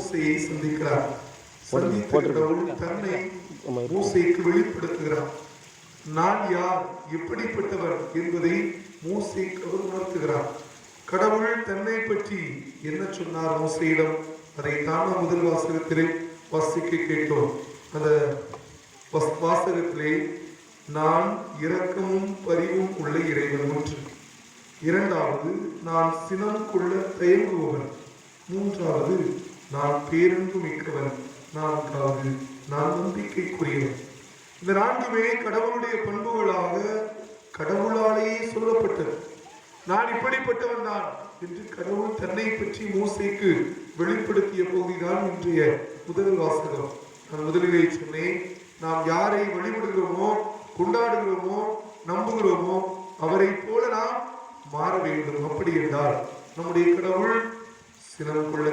மோசேயை சந்திக்கிறார். சந்தித்த கடவுள் தன்னை மோசேக்கு வெளிப்படுத்துகிறார். நான் யார், எப்படிப்பட்டவர் என்பதை மோசேக்கு அவர் உணர்த்துகிறார். கடவுள் தன்னை பற்றி என்ன சொன்னார் மோசேயிடம், அதைத்தான் நாம் முதல் வாசகத்திலே வாசிக்க கேட்டோம். அந்த வாசகத்திலே நான் இரக்கமும் பரிவும் உள்ள இறைவன் ஒன்று, இரண்டாவது நான் சினம் கொள்ள தயங்குபவன், மூன்றாவது நான் பேரன்பு மிக்கவன், நான்காவது நான் நம்பிக்கைக்குரியவன். இந்த நான்குமே கடவுளுடைய பண்புகளாக கடவுளாலேயே சொல்லப்பட்டது. நான் இப்படிப்பட்டவன் தான் என்று கடவுள் தன்னை பற்றி மோசேக்கு வெளிப்படுத்திய பகுதிதான் இன்றைய முதல் வாசகம். நான் முதலிலே சொன்னேன், நாம் யாரை வழிபடுகிறோமோ, கொண்டாடுகிறோமோ, நம்புகிறோமோ அவரை போல நாம் மாற வேண்டும். அப்படி என்றால் நம்முடைய கடவுள் சினம் கொள்ள